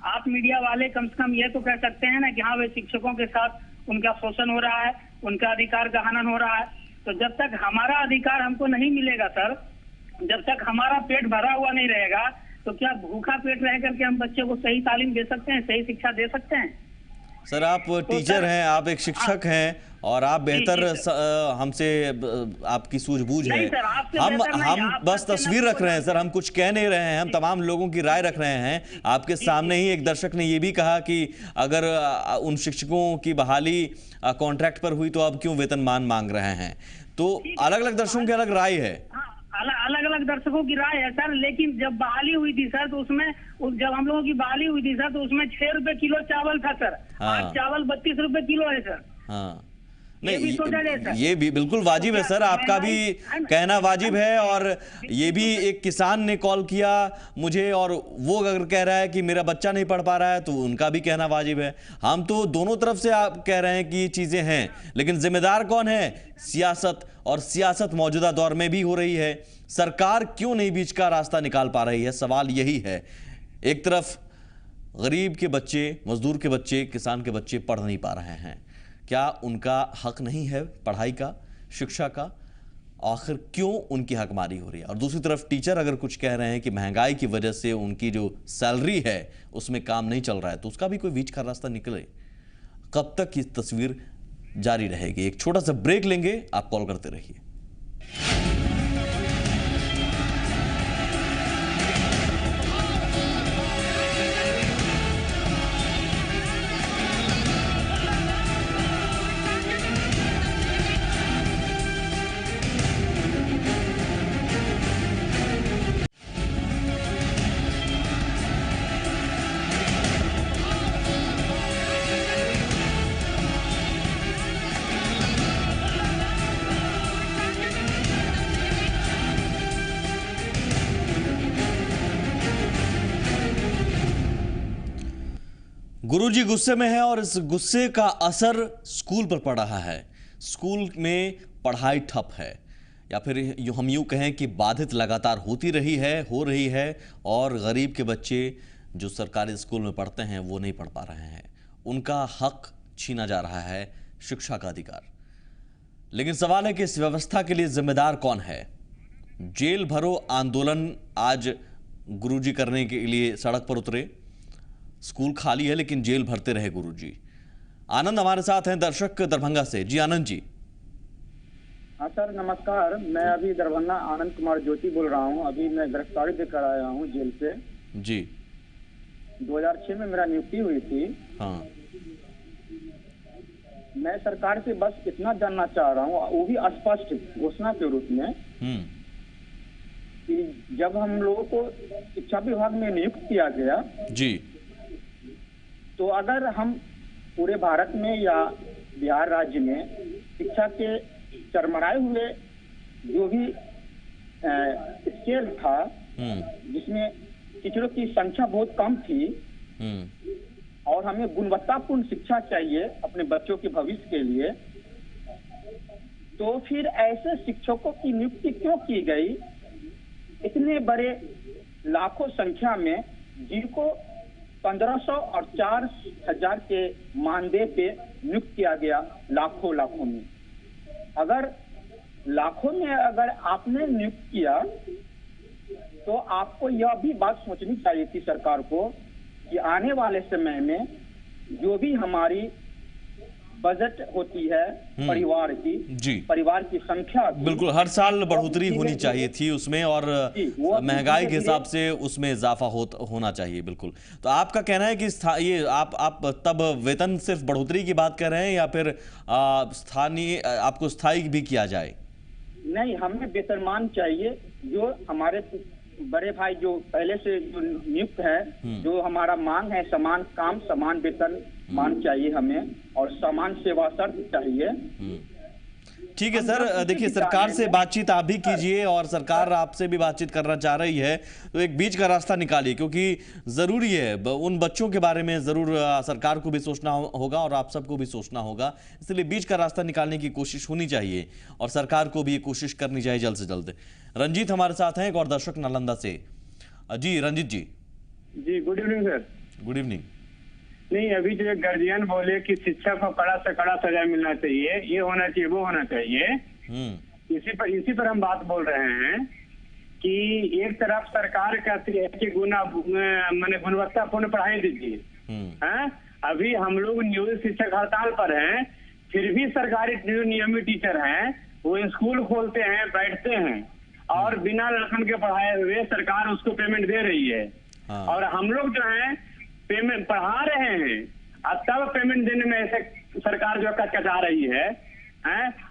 O: आप मीडिया वाले कम से कम ये तो कह सकते हैं ना कि हाँ वे शिक्षकों के साथ उनका शोषण हो रहा है, उनका अधिकार का हनन हो रहा है। तो जब तक हमारा अधिकार हमको नहीं मिलेगा सर, जब तक हमारा पेट भरा हुआ नहीं रहेगा, तो क्या भूखा पेट रह करके हम बच्चे को सही तालीम दे सकते हैं, सही शिक्षा दे सकते हैं?
A: सर आप टीचर हैं, आप एक शिक्षक हैं और आप बेहतर हमसे आपकी सूझबूझ है। हम बस तस्वीर रख रहे हैं सर, हम कुछ कह नहीं रहे हैं, हम तमाम लोगों की राय रख रहे हैं। आपके सामने ही एक दर्शक ने ये भी कहा कि अगर उन शिक्षकों की बहाली कॉन्ट्रैक्ट पर हुई तो अब क्यों वेतनमान मांग रहे हैं? तो अलग अलग दर्शकों की अलग राय है,
O: अलग अलग दर्शकों की राय है सर। लेकिन जब बहाली हुई थी सर, तो उसमें जब हम लोगों की बहाली हुई थी सर, तो उसमें 6 रुपए किलो चावल था सर। आज चावल 32 रुपए किलो है सर।
A: हाँ,
O: ये भी सोचा जाए सर।
A: ये भी बिल्कुल वाजिब है सर, आपका भी कहना वाजिब है। और ये भी एक किसान ने कॉल किया मुझे और वो अगर कह रहा है कि मेरा बच्चा नहीं पढ़ पा रहा है तो उनका भी कहना वाजिब है। हम तो दोनों तरफ से आप कह रहे हैं कि ये चीजें हैं, लेकिन जिम्मेदार कौन है? सियासत। और सियासत मौजूदा दौर में भी हो रही है। सरकार क्यों नहीं बीच का रास्ता निकाल पा रही है? सवाल यही है। एक तरफ गरीब के बच्चे, मजदूर के बच्चे, किसान के बच्चे पढ़ नहीं पा रहे हैं। क्या उनका हक नहीं है पढ़ाई का, शिक्षा का? आखिर क्यों उनकी हकमारी हो रही है? और दूसरी तरफ टीचर अगर कुछ कह रहे हैं कि महंगाई की वजह से उनकी जो सैलरी है उसमें काम नहीं चल रहा है, तो उसका भी कोई बीच का रास्ता निकले। कब तक ये तस्वीर जारी रहेगी? एक छोटा सा ब्रेक लेंगे, आप कॉल करते रहिए। गुरुजी गुस्से में है और इस गुस्से का असर स्कूल पर पड़ रहा है। स्कूल में पढ़ाई ठप है, या फिर हम यूं कहें कि बाधित लगातार होती रही है, हो रही है। और गरीब के बच्चे जो सरकारी स्कूल में पढ़ते हैं वो नहीं पढ़ पा रहे हैं, उनका हक छीना जा रहा है, शिक्षा का अधिकार। लेकिन सवाल है कि इस व्यवस्था के लिए जिम्मेदार कौन है? जेल भरो आंदोलन आज गुरुजी करने के लिए सड़क पर उतरे। स्कूल खाली है लेकिन जेल भरते रहे गुरुजी। आनंद हमारे साथ हैं, दर्शक दरभंगा से। जी आनंद जी।
P: हाँ सर नमस्कार, मैं अभी दरभंगा आनंद कुमार ज्योति बोल रहा हूँ। अभी मैं गिरफ्तारी देकर आया हूँ जेल से।
A: जी।
P: 2006 में मेरा नियुक्ति हुई थी।
A: हाँ।
P: मैं सरकार से बस इतना जानना चाह रहा हूँ, वो भी स्पष्ट घोषणा के रूप में, कि जब हम लोगों को शिक्षा विभाग में नियुक्त किया गया
A: जी,
P: तो अगर हम पूरे भारत में या बिहार राज्य में शिक्षा के चरमराए हुए जो भी स्केल था, जिसमें टीचरों की संख्या बहुत कम थी और हमें गुणवत्तापूर्ण शिक्षा चाहिए अपने बच्चों के भविष्य के लिए, तो फिर ऐसे शिक्षकों की नियुक्ति क्यों की गई? इतने बड़े लाखों संख्या में, जिनको 1500 और 4000 के मानदेय पे नियुक्त किया गया, लाखों में। अगर लाखों में अगर आपने नियुक्त किया तो आपको यह भी बात सोचनी चाहिए थी सरकार को कि आने वाले समय में जो भी हमारी बजट होती है परिवार की, जी, परिवार की संख्या की,
A: बिल्कुल हर साल बढ़ोतरी होनी चाहिए थी उसमें, और महंगाई के हिसाब से उसमें इजाफा होना चाहिए। बिल्कुल। तो आपका कहना है कि ये आप तब वेतन सिर्फ बढ़ोतरी की बात कर रहे हैं या फिर स्थानीय आपको स्थायी भी किया जाए?
P: नहीं, हमें वेतनमान चाहिए। जो हमारे बड़े भाई जो पहले से जो नियुक्त है, जो हमारा मांग है, समान काम समान वेतन मान चाहिए हमें, और समान सेवा शर्त चाहिए।
A: ठीक है सर, देखिए सरकार से बातचीत आप भी कीजिए और सरकार आपसे भी बातचीत करना चाह रही है, तो एक बीच का रास्ता निकालिए, क्योंकि जरूरी है उन बच्चों के बारे में जरूर सरकार को भी सोचना होगा और आप सबको भी सोचना होगा। इसलिए बीच का रास्ता निकालने की कोशिश होनी चाहिए और सरकार को भी कोशिश करनी चाहिए जल्द से जल्द। रंजीत हमारे साथ हैं, एक और दर्शक नालंदा से। जी रंजीत जी।
Q: जी good evening sir.
A: Good evening.
Q: नहीं, अभी जो गार्जियन बोले कि शिक्षा को कड़ा से कड़ा सजा मिलना चाहिए, ये होना चाहिए, वो होना चाहिए, इसी पर हम बात बोल रहे हैं कि एक तरफ सरकार कहती है कि गुणवत्तापूर्ण पढ़ाई दीजिए। अभी हम लोग नियोजित शिक्षक हड़ताल पर हैं, फिर भी सरकारी जो नियमित टीचर हैं वो स्कूल खोलते हैं, बैठते हैं और बिना लड़कन के पढ़ाए हुए सरकार उसको पेमेंट दे रही है। और हम लोग जो है पेमेंट पढ़ा रहे हैं, अब तब पेमेंट देने में ऐसे सरकार जो कचकचा रही है।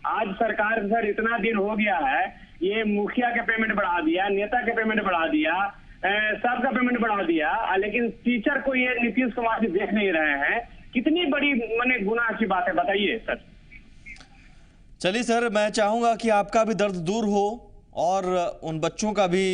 Q: आज सरकार सर इतना दिन हो गया है, ये मुखिया के पेमेंट बढ़ा दिया, नेता के पेमेंट बढ़ा दिया, सबका पेमेंट बढ़ा दिया, लेकिन टीचर को ये नीतीश कुमार जी देख नहीं रहे हैं। कितनी बड़ी गुनाह की बात है, बताइए सर।
A: चलिए सर, मैं चाहूंगा कि आपका भी दर्द दूर हो और उन बच्चों का भी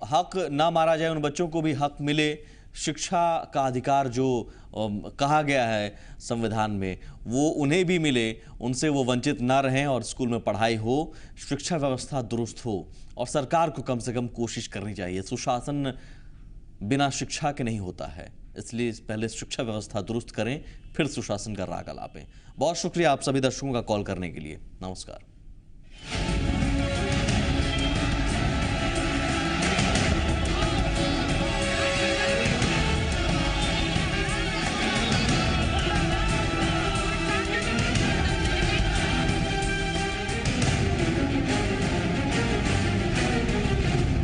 A: हक ना मारा जाए, उन बच्चों को भी हक मिले। शिक्षा का अधिकार जो कहा गया है संविधान में, वो उन्हें भी मिले, उनसे वो वंचित ना रहें और स्कूल में पढ़ाई हो, शिक्षा व्यवस्था दुरुस्त हो। और सरकार को कम से कम कोशिश करनी चाहिए। सुशासन बिना शिक्षा के नहीं होता है, इसलिए पहले शिक्षा व्यवस्था दुरुस्त करें, फिर सुशासन का राग अलापें। बहुत शुक्रिया आप सभी दर्शकों का कॉल करने के लिए। नमस्कार।